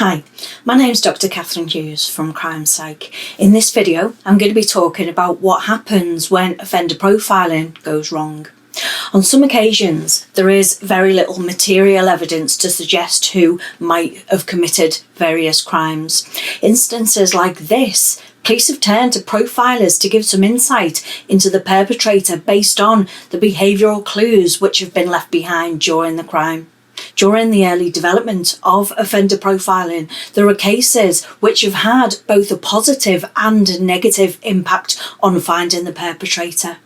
Hi, my name's Dr. Catherine Hughes from Crime Psych. In this video, I'm going to be talking about what happens when offender profiling goes wrong. On some occasions, there is very little material evidence to suggest who might have committed various crimes. Instances like this, police have turned to profilers to give some insight into the perpetrator based on the behavioural clues which have been left behind during the crime. During the early development of offender profiling, there are cases which have had both a positive and a negative impact on finding the perpetrator.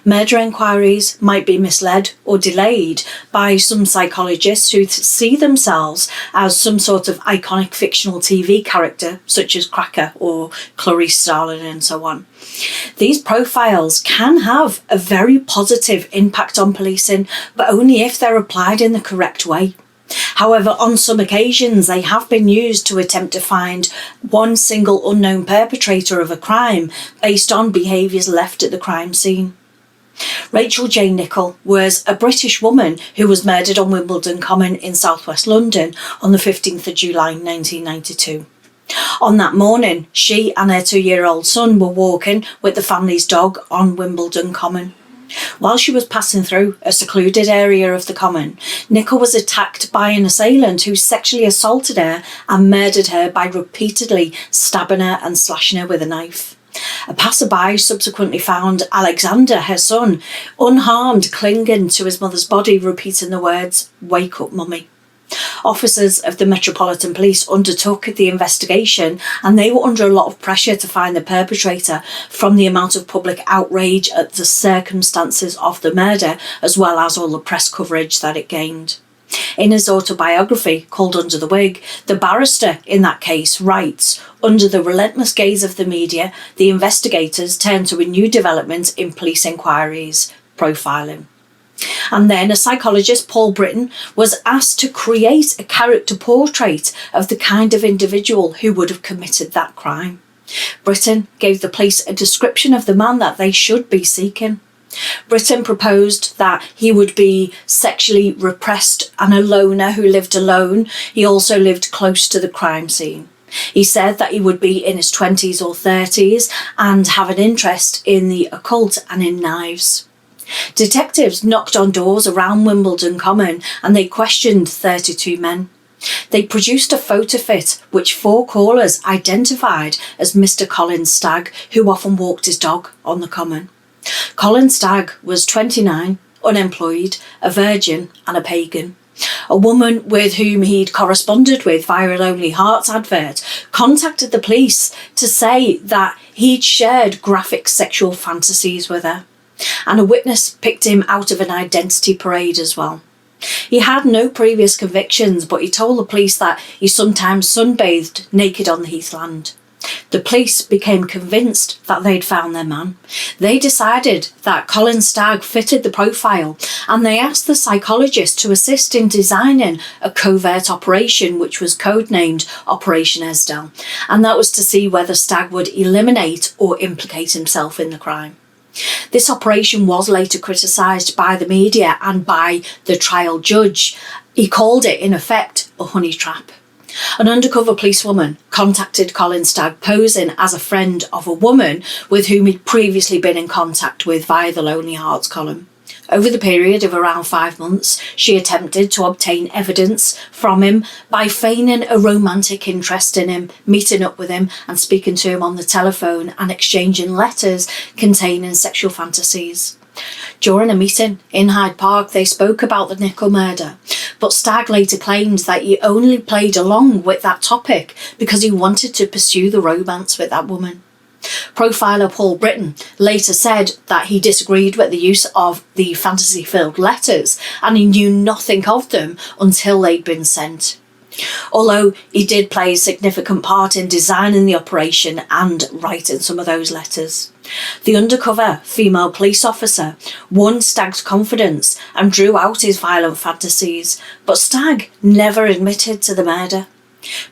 Murder inquiries might be misled or delayed by some psychologists who see themselves as some sort of iconic fictional TV character, such as Cracker or Clarice Starling and so on. These profiles can have a very positive impact on policing, but only if they're applied in the correct way. However, on some occasions, they have been used to attempt to find one single unknown perpetrator of a crime based on behaviours left at the crime scene. Rachel Jane Nicholl was a British woman who was murdered on Wimbledon Common in southwest London on the 15th of July 1992. On that morning, she and her 2-year-old son were walking with the family's dog on Wimbledon Common. While she was passing through a secluded area of the common, Nicholl was attacked by an assailant who sexually assaulted her and murdered her by repeatedly stabbing her and slashing her with a knife. A passerby subsequently found Alexander, her son, unharmed, clinging to his mother's body, repeating the words, "Wake up, mummy." Officers of the Metropolitan Police undertook the investigation, and they were under a lot of pressure to find the perpetrator from the amount of public outrage at the circumstances of the murder, as well as all the press coverage that it gained. In his autobiography called Under the Wig, the barrister in that case writes, "Under the relentless gaze of the media, the investigators turned to a new development in police inquiries, profiling." And then a psychologist, Paul Britton, was asked to create a character portrait of the kind of individual who would have committed that crime. Britton gave the police a description of the man that they should be seeking. Britton proposed that he would be sexually repressed and a loner who lived alone. He also lived close to the crime scene. He said that he would be in his 20s or 30s and have an interest in the occult and in knives. Detectives knocked on doors around Wimbledon Common and they questioned 32 men. They produced a photo fit which 4 callers identified as Mr. Colin Stagg, who often walked his dog on the common. Colin Stagg was 29, unemployed, a virgin and a pagan. A woman with whom he'd corresponded with via a Lonely Hearts advert contacted the police to say that he'd shared graphic sexual fantasies with her. And a witness picked him out of an identity parade as well. He had no previous convictions, but he told the police that he sometimes sunbathed naked on the heathland. The police became convinced that they'd found their man. They decided that Colin Stagg fitted the profile, and they asked the psychologist to assist in designing a covert operation which was codenamed Operation Esdell, and that was to see whether Stagg would eliminate or implicate himself in the crime. This operation was later criticised by the media and by the trial judge. He called it, in effect, a honey trap. An undercover policewoman contacted Colin Stagg posing as a friend of a woman with whom he'd previously been in contact with via the Lonely Hearts column. Over the period of around 5 months, she attempted to obtain evidence from him by feigning a romantic interest in him, meeting up with him and speaking to him on the telephone and exchanging letters containing sexual fantasies. During a meeting in Hyde Park, they spoke about the Nicholl murder, but Stagg later claimed that he only played along with that topic because he wanted to pursue the romance with that woman. Profiler Paul Britton later said that he disagreed with the use of the fantasy-filled letters and he knew nothing of them until they'd been sent. Although he did play a significant part in designing the operation and writing some of those letters. The undercover female police officer won Stagg's confidence and drew out his violent fantasies, but Stagg never admitted to the murder.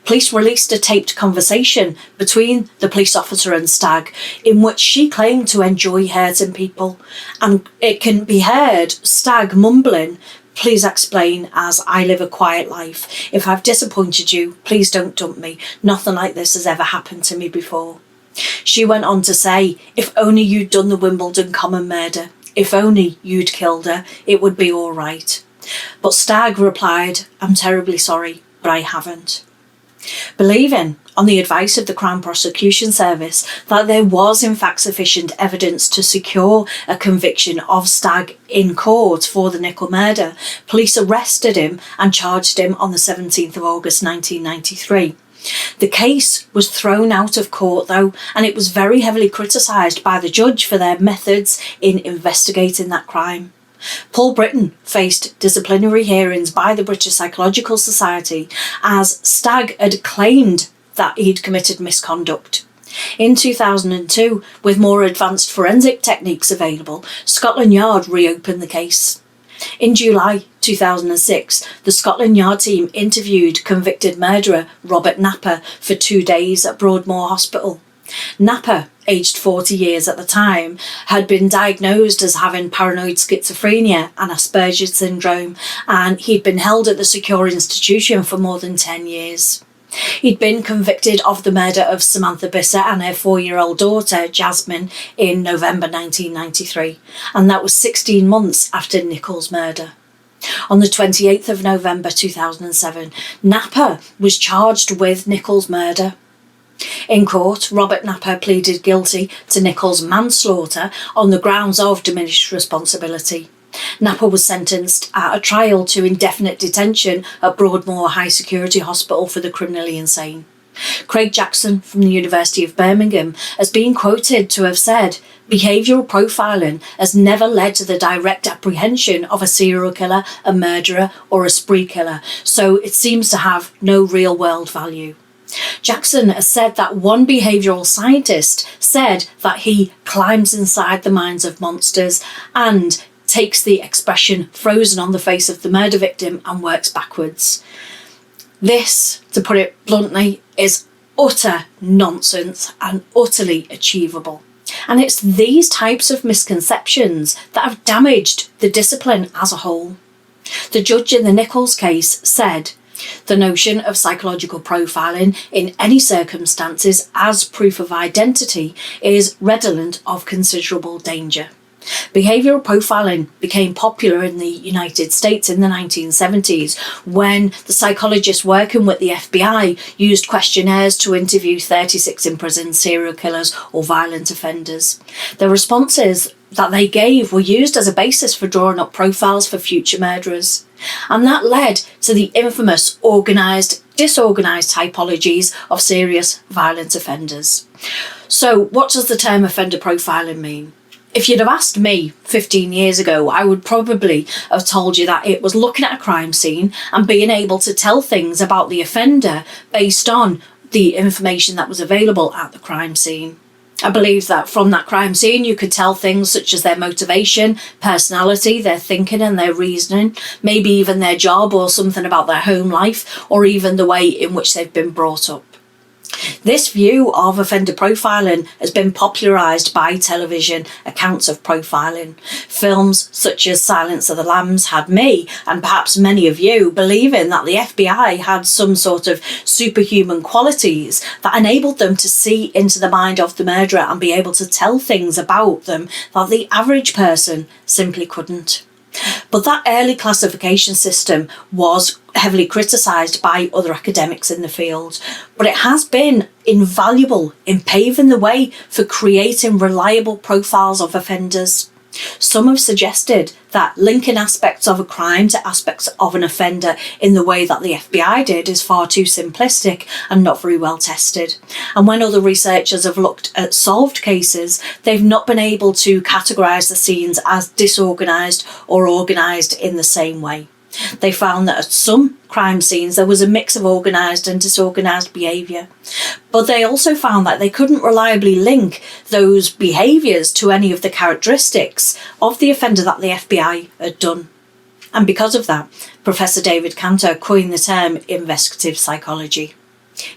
Police released a taped conversation between the police officer and Stagg in which she claimed to enjoy hurting people, and it can be heard Stagg mumbling please explain, as I live a quiet life. If I've disappointed you, please don't dump me. Nothing like this has ever happened to me before. She went on to say, if only you'd done the Wimbledon common murder. If only you'd killed her, it would be all right. But Stagg replied, I'm terribly sorry, but I haven't. Believing, on the advice of the Crown Prosecution Service, that there was in fact sufficient evidence to secure a conviction of Stagg in court for the Nicholl murder, police arrested him and charged him on the 17th of August 1993. The case was thrown out of court though, and it was very heavily criticised by the judge for their methods in investigating that crime. Paul Britton faced disciplinary hearings by the British Psychological Society as Stagg had claimed that he'd committed misconduct. In 2002, with more advanced forensic techniques available, Scotland Yard reopened the case. In July 2006, the Scotland Yard team interviewed convicted murderer Robert Napper for 2 days at Broadmoor Hospital. Napper, aged 40 years at the time, had been diagnosed as having paranoid schizophrenia and Asperger's syndrome, and he'd been held at the secure institution for more than 10 years. He'd been convicted of the murder of Samantha Bissett and her 4-year-old daughter, Jasmine, in November 1993, and that was 16 months after Nicholl's murder. On the 28th of November 2007, Napper was charged with Nicholl's murder. In court, Robert Napper pleaded guilty to Nicholl's manslaughter on the grounds of diminished responsibility. Napper was sentenced at a trial to indefinite detention at Broadmoor High Security Hospital for the criminally insane. Craig Jackson from the University of Birmingham has been quoted to have said, behavioural profiling has never led to the direct apprehension of a serial killer, a murderer or a spree killer, so it seems to have no real world value. Jackson has said that one behavioural scientist said that he climbs inside the minds of monsters and takes the expression frozen on the face of the murder victim and works backwards. This, to put it bluntly, is utter nonsense and utterly achievable. And it's these types of misconceptions that have damaged the discipline as a whole. The judge in the Nichols case said, the notion of psychological profiling in any circumstances as proof of identity is redolent of considerable danger. Behavioural profiling became popular in the United States in the 1970s when the psychologists working with the FBI used questionnaires to interview 36 imprisoned serial killers or violent offenders. The responses that they gave were used as a basis for drawing up profiles for future murderers. And that led to the infamous organised, disorganised typologies of serious violent offenders. So what does the term offender profiling mean? If you'd have asked me 15 years ago, I would probably have told you that it was looking at a crime scene and being able to tell things about the offender based on the information that was available at the crime scene. I believe that from that crime scene you could tell things such as their motivation, personality, their thinking and their reasoning, maybe even their job or something about their home life, or even the way in which they've been brought up. This view of offender profiling has been popularised by television accounts of profiling. Films such as Silence of the Lambs had me, and perhaps many of you, believing that the FBI had some sort of superhuman qualities that enabled them to see into the mind of the murderer and be able to tell things about them that the average person simply couldn't. But that early classification system was heavily criticised by other academics in the field, but it has been invaluable in paving the way for creating reliable profiles of offenders. Some have suggested that linking aspects of a crime to aspects of an offender in the way that the FBI did is far too simplistic and not very well tested. And when other researchers have looked at solved cases, they've not been able to categorise the scenes as disorganised or organised in the same way. They found that at some crime scenes there was a mix of organised and disorganised behaviour. But they also found that they couldn't reliably link those behaviours to any of the characteristics of the offender that the FBI had done. And because of that, Professor David Kanter coined the term investigative psychology.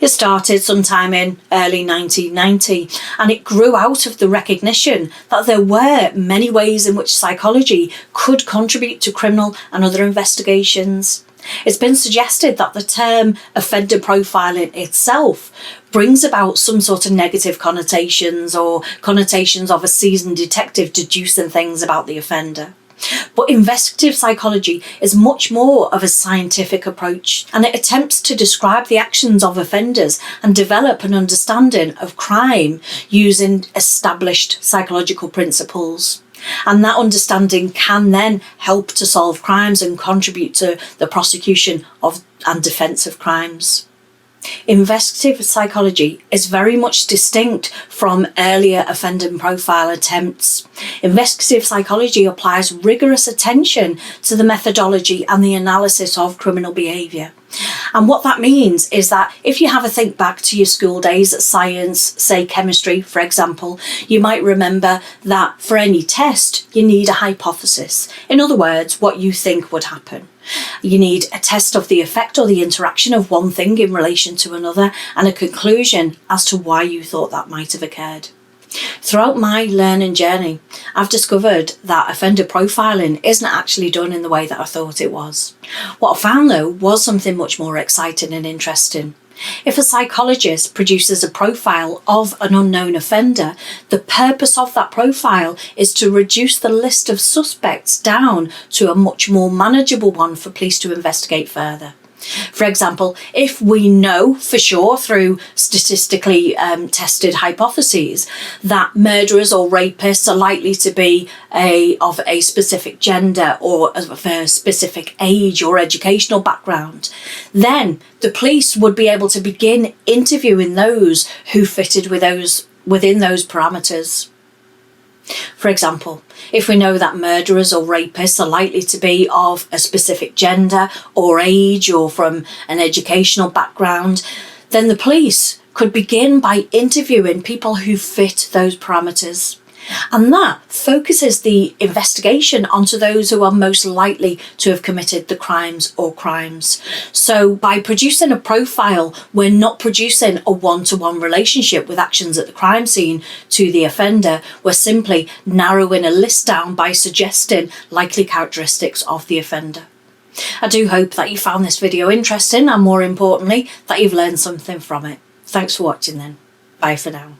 It started sometime in early 1990, and it grew out of the recognition that there were many ways in which psychology could contribute to criminal and other investigations. It's been suggested that the term offender profiling itself brings about some sort of negative connotations, or connotations of a seasoned detective deducing things about the offender. But investigative psychology is much more of a scientific approach, and it attempts to describe the actions of offenders and develop an understanding of crime using established psychological principles. And that understanding can then help to solve crimes and contribute to the prosecution of and defence of crimes. Investigative psychology is very much distinct from earlier offender profile attempts. Investigative psychology applies rigorous attention to the methodology and the analysis of criminal behaviour. And what that means is that if you have a think back to your school days at science, say chemistry, for example, you might remember that for any test, you need a hypothesis. In other words, what you think would happen. You need a test of the effect or the interaction of one thing in relation to another, and a conclusion as to why you thought that might have occurred. Throughout my learning journey, I've discovered that offender profiling isn't actually done in the way that I thought it was. What I found, though, was something much more exciting and interesting. If a psychologist produces a profile of an unknown offender, the purpose of that profile is to reduce the list of suspects down to a much more manageable one for police to investigate further. For example, if we know for sure through statistically tested hypotheses that murderers or rapists are likely to be of a specific gender or of a specific age or educational background, then the police would be able to begin interviewing those who fitted within those parameters. For example, if we know that murderers or rapists are likely to be of a specific gender or age or from an educational background, then the police could begin by interviewing people who fit those parameters. And that focuses the investigation onto those who are most likely to have committed the crimes or crimes. So by producing a profile, we're not producing a one-to-one relationship with actions at the crime scene to the offender. We're simply narrowing a list down by suggesting likely characteristics of the offender. I do hope that you found this video interesting, and more importantly, that you've learned something from it. Thanks for watching then. Bye for now.